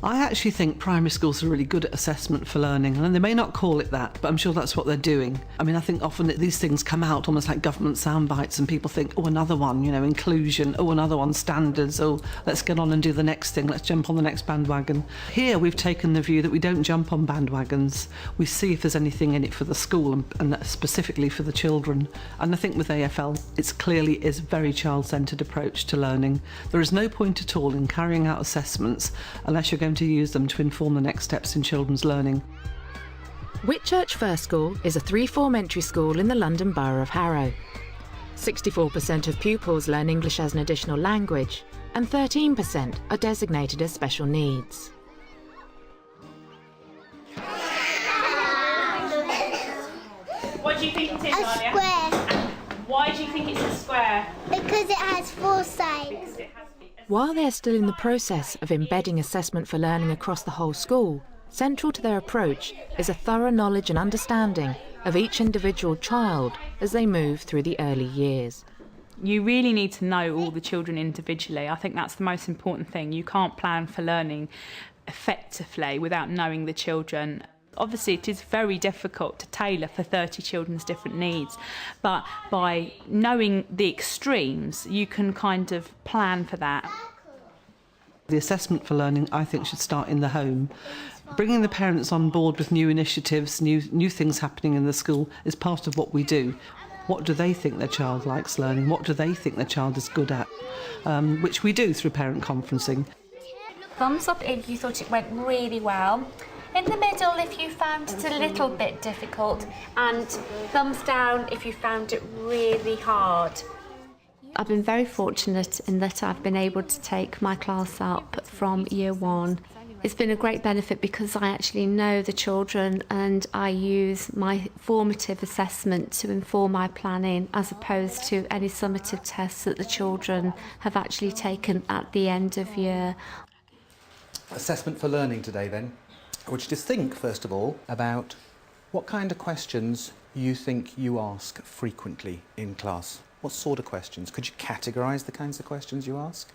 I actually think primary schools are really good at assessment for learning, and they may not call it that, but I'm sure that's what they're doing. I mean, I think often these things come out almost like government sound bites, and people think, oh, another one, inclusion, oh, another one, standards, oh, let's get on and do the next thing, let's jump on the next bandwagon. Here we've taken the view that we don't jump on bandwagons, we see if there's anything in it for the school and specifically for the children. And I think with AFL, it clearly is a very child-centred approach to learning. There is no point at all in carrying out assessments unless you're going to use them to inform the next steps in children's learning. Whitchurch First School is a three-form entry school in the London Borough of Harrow. 64% of pupils learn English as an additional language, and 13% are designated as special needs. What do you think it is, A Alia? square. Why do you think it's a square? Because it has 4 sides. While they're still in the process of embedding assessment for learning across the whole school, central to their approach is a thorough knowledge and understanding of each individual child as they move through the early years. You really need to know all the children individually. I think that's the most important thing. You can't plan for learning effectively without knowing the children. Obviously, it is very difficult to tailor for 30 children's different needs, but by knowing the extremes, you can kind of plan for that. The assessment for learning, I think, should start in the home. Bringing the parents on board with new initiatives, new things happening in the school is part of what we do. What do they think their child likes learning? What do they think their child is good at? Which we do through parent conferencing. Thumbs up if you thought it went really well. In the middle if you found it a little bit difficult, and thumbs down if you found it really hard. I've been very fortunate in that I've been able to take my class up from year 1. It's been a great benefit because I actually know the children and I use my formative assessment to inform my planning as opposed to any summative tests that the children have actually taken at the end of year. Assessment for learning today then. I want you to think, first of all, about what kind of questions you think you ask frequently in class. What sort of questions? Could you categorise the kinds of questions you ask?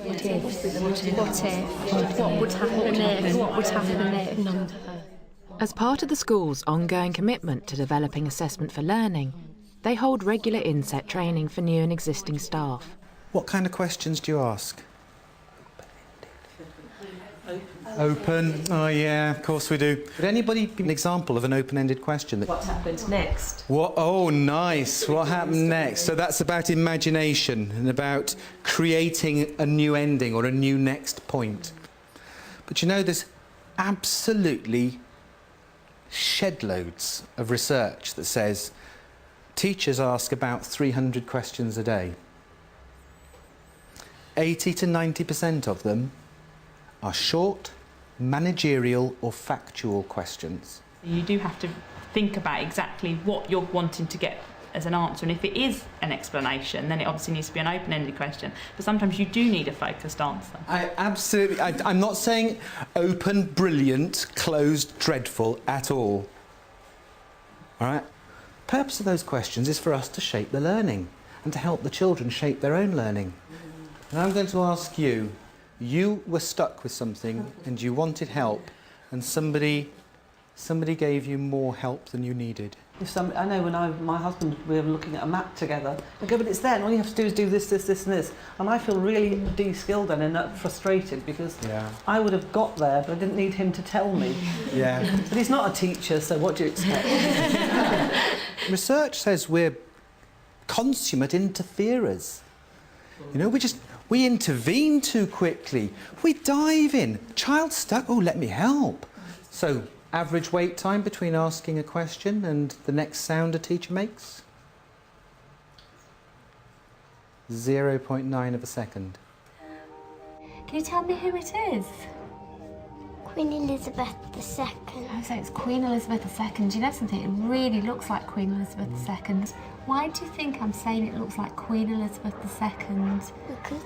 What if? What would happen if? What would happen if? As part of the school's ongoing commitment to developing assessment for learning, they hold regular inset training for new and existing staff. What kind of questions do you ask? Open. Oh yeah, of course we do. Would anybody give an example of an open-ended question? What happened next? What? Oh, nice. What happened next? So that's about imagination and about creating a new ending or a new next point. But you know, there's absolutely shed loads of research that says teachers ask about 300 questions a day. 80 to 90% of them are short, managerial or factual questions. You do have to think about exactly what you're wanting to get as an answer, and if it is an explanation, then it obviously needs to be an open-ended question, but sometimes you do need a focused answer. I'm not saying open, brilliant, closed, dreadful at all. All right? The purpose of those questions is for us to shape the learning and to help the children shape their own learning. And I'm going to ask you, you were stuck with something and you wanted help, and somebody gave you more help than you needed. I know when my husband, we were looking at a map together, I go, but it's there, and all you have to do is do this, this, this and this. And I feel really de-skilled then and frustrated because I would have got there, but I didn't need him to tell me. Yeah. But he's not a teacher, so what do you expect? Research says we're consummate interferers. You know, we intervene too quickly. We dive in. Child stuck, oh, let me help. So, average wait time between asking a question and the next sound a teacher makes? 0.9 of a second. Can you tell me who it is? Queen Elizabeth II. Oh, so it's Queen Elizabeth II. Do you know something? It really looks like Queen Elizabeth II. Why do you think I'm saying it looks like Queen Elizabeth II? Because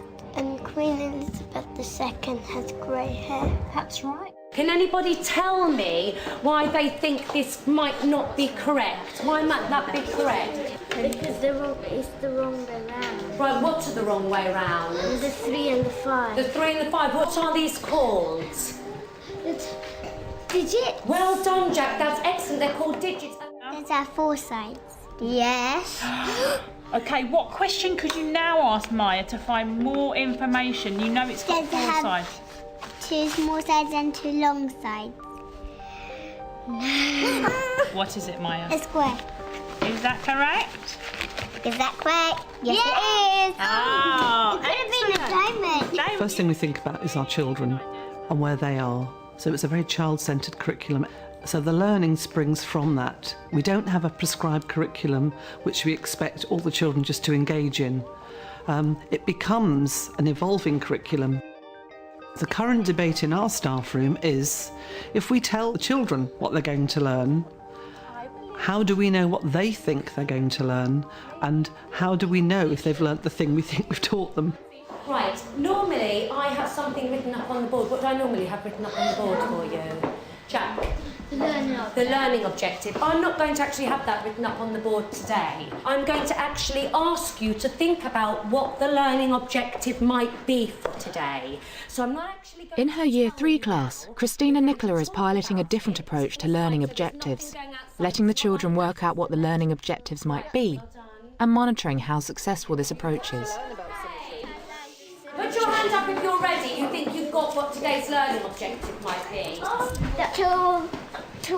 Queen Elizabeth II has grey hair. That's right. Can anybody tell me why they think this might not be correct? Why might that be correct? Because it's the wrong way round. Right, what's the wrong way round? The 3 and the 5. The 3 and the 5, what are these called? Digits. Well done, Jack. That's excellent. They're called digits. There's our 4 sides. Yes. Okay, what question could you now ask Maya to find more information? You know it's got Does it 4 have sides. 2 small sides and 2 long sides? What is it, Maya? A square. Is that correct? Is that correct? Yes, it is. Oh, It could have been a diamond. First thing we think about is our children and where they are. So it's a very child-centred curriculum. So the learning springs from that. We don't have a prescribed curriculum which we expect all the children just to engage in. It becomes an evolving curriculum. The current debate in our staff room is, if we tell the children what they're going to learn, how do we know what they think they're going to learn? And how do we know if they've learnt the thing we think we've taught them? Right, normally I have something written up on the board. What do I normally have written up on the board for you? Jack? The learning objective. I'm not going to actually have that written up on the board today. I'm going to actually ask you to think about what the learning objective might be for today. So I'm not actually going In her Year 3 class, Christina Nicola is piloting a different approach to learning objectives, letting the children work out what the learning objectives might be and monitoring how successful this approach is. Put your hand up if you're ready. You think you've got what today's learning objective might be. To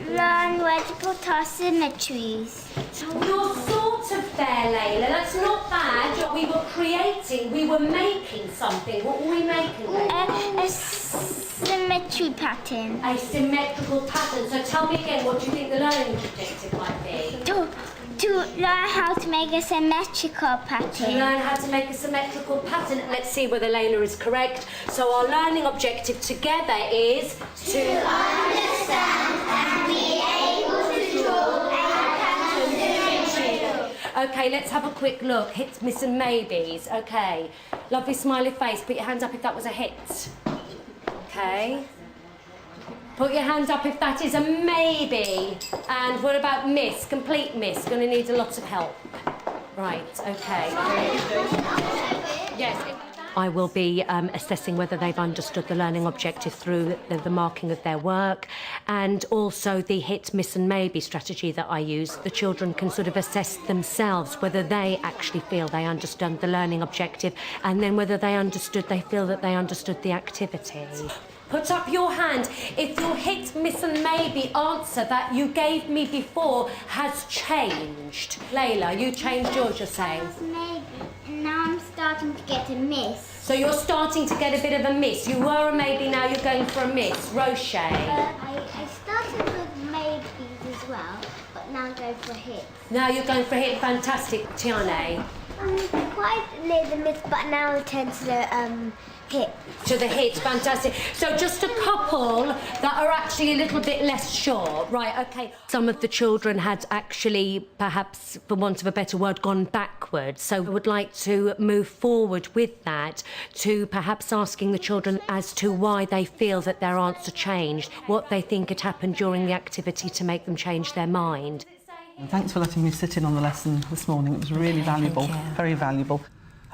learn where to put our symmetries. You're sort of there, Layla. That's not bad. We were creating, we were making something. What were we making, Layla? A symmetry pattern. A symmetrical pattern. So tell me again, what do you think the learning objective might be? To learn how to make a symmetrical To pattern. learn how to make a symmetrical pattern. Let's see whether Layla is correct. So our learning objective together is to understand and be able to draw a pattern. Okay, let's have a quick look. Hits, miss and maybes. Okay. Lovely smiley face. Put your hand up if that was a hit. Okay. Put your hand up if that is a maybe. And what about miss? Complete miss. Going to need a lot of help. Right, okay. Yes. I will be assessing whether they've understood the learning objective through the marking of their work, and also the hit, miss and maybe strategy that I use. The children can sort of assess themselves whether they actually feel they understood the learning objective, and then whether they feel that they understood the activity. Put up your hand if your hit, miss and maybe answer that you gave me before has changed. Layla, you changed yours, you're saying? Maybe. And now I'm starting to get a miss. So you're starting to get a bit of a miss. You were a maybe, now you're going for a miss. Roche. I started with maybes as well, but now I'm going for hits. Now you're going for a hit. Fantastic. Tiane. Quite near the miss, but now I turn to the hit. To the hit, fantastic. So just a couple that are actually a little bit less sure. Right, okay. Some of the children had actually, perhaps, for want of a better word, gone backwards. So I would like to move forward with that to perhaps asking the children as to why they feel that their answer changed, what they think had happened during the activity to make them change their mind. Thanks for letting me sit in on the lesson this morning. It was really valuable, very valuable.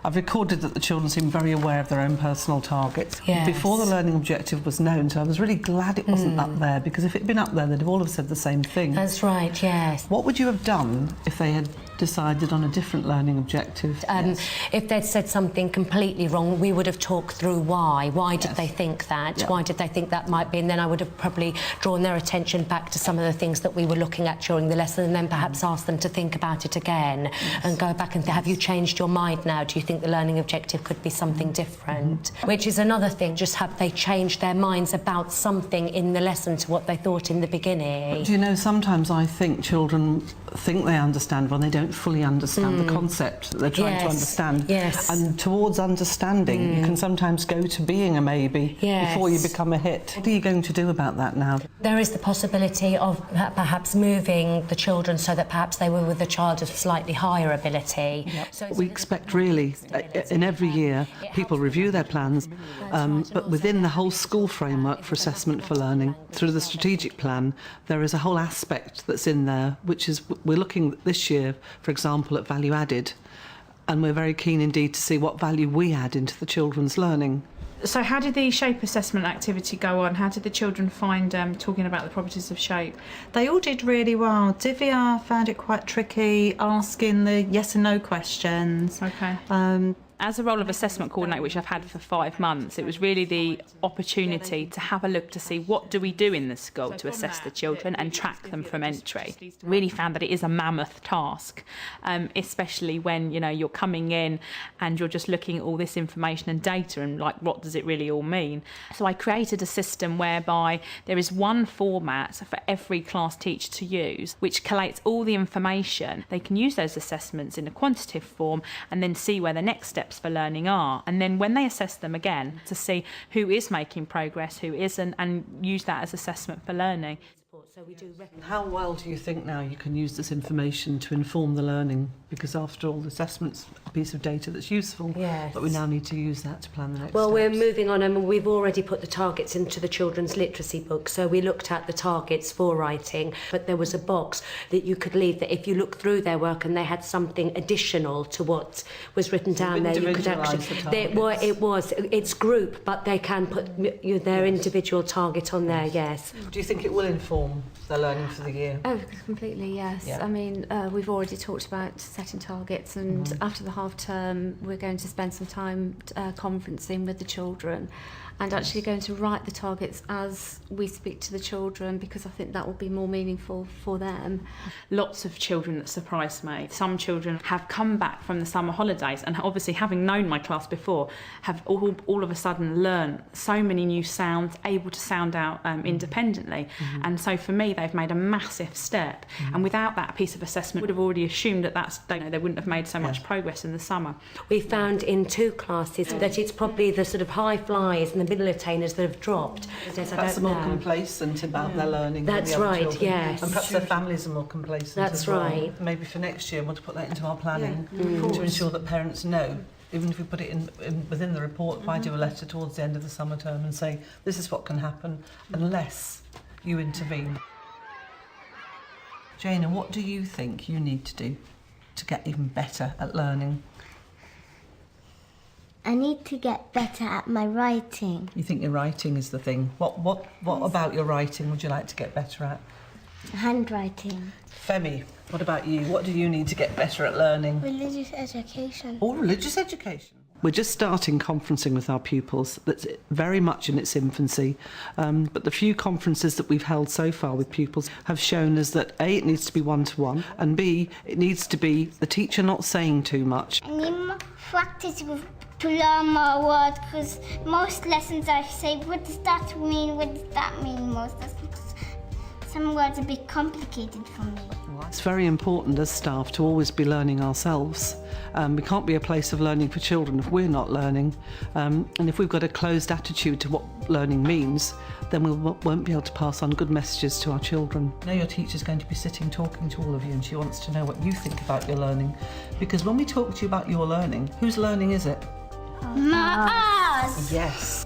I've recorded that the children seem very aware of their own personal targets. Yes. Before the learning objective was known, so I was really glad it wasn't up there, because if it had been up there, they'd have all have said the same thing. That's right, yes. What would you have done if they had decided on a different learning objective? If they'd said something completely wrong, we would have talked through why. Why did they think that? Yeah. Why did they think that might be? And then I would have probably drawn their attention back to some of the things that we were looking at during the lesson, and then perhaps asked them to think about it again and go back and have you changed your mind now? Do you think the learning objective could be something different? Which is another thing, just have they changed their minds about something in the lesson to what they thought in the beginning? Do you know, sometimes I think children think they understand when they don't fully understand the concept that they're trying to understand. Yes. And towards understanding, you can sometimes go to being a maybe before you become a hit. What are you going to do about that now? There is the possibility of perhaps moving the children so that perhaps they were with a child of slightly higher ability. Yep. So We expect really, in every year, people review their plans, but within the whole school framework for assessment for learning, through the strategic plan, there is a whole aspect that's in there, which is, we're looking this year, for example, at value added, and we're very keen indeed to see what value we add into the children's learning. So how did the shape assessment activity go on? How did the children find talking about the properties of shape? They all did really well. Divya found it quite tricky asking the yes and no questions. Okay. As a role of assessment coordinator, which I've had for 5 months, it was really the opportunity to have a look to see what do we do in the school to assess the children and track them from entry. Really found that it is a mammoth task, especially when you're coming in and you're just looking at all this information and data and like what does it really all mean. So I created a system whereby there is one format for every class teacher to use, which collates all the information. They can use those assessments in a quantitative form and then see where the next steps for learning are, and then when they assess them again to see who is making progress, who isn't, and use that as assessment for learning. So we do How well do you think now you can use this information to inform the learning? Because after all, the assessment's a piece of data that's useful, yes. but we now need to use that to plan the next Well, steps. we're moving on, and we've already put the targets into the children's literacy book. So we looked at the targets for writing, but there was a box that you could leave that if you look through their work and they had something additional to what was written down there, you could actually. It's group, but they can put their individual target on there. Yes. Do you think it will inform their learning for the year? Oh, completely, yes. Yeah. I mean, we've already talked about setting targets, and after the half term, we're going to spend some time conferencing with the children and actually going to write the targets as we speak to the children, because I think that will be more meaningful for them. Lots of children that surprised me. Some children have come back from the summer holidays and obviously having known my class before have all of a sudden learned so many new sounds, able to sound out independently. And so for me they've made a massive step, and without that piece of assessment would have already assumed that they wouldn't have made so much progress in the summer. We found in 2 classes that it's probably the sort of high flyers and the middle attainers that have dropped. Perhaps more complacent about their learning. That's than the other right, children. yes. And perhaps their families are more complacent. That's as well. right. Maybe for next year, we'll put that into our planning to ensure that parents know. Even if we put it within the report, if I do a letter towards the end of the summer term and say, this is what can happen unless you intervene. Jana, what do you think you need to do to get even better at learning? I need to get better at my writing. You think your writing is the thing. What about your writing would you like to get better at? Handwriting. Femi, what about you? What do you need to get better at learning? Religious education. Oh, religious education. We're just starting conferencing with our pupils. That's very much in its infancy. But the few conferences that we've held so far with pupils have shown us that A, it needs to be one-to-one, and B, it needs to be the teacher not saying too much. I need more practice to learn more words, because most lessons I say, what does that mean? What does that mean? Most lessons. Some words are a bit complicated for me. It's very important as staff to always be learning ourselves. We can't be a place of learning for children if we're not learning. And if we've got a closed attitude to what learning means, then we won't be able to pass on good messages to our children. Now your teacher's going to be sitting talking to all of you, and she wants to know what you think about your learning. Because when we talk to you about your learning, whose learning is it? Ours! Yes.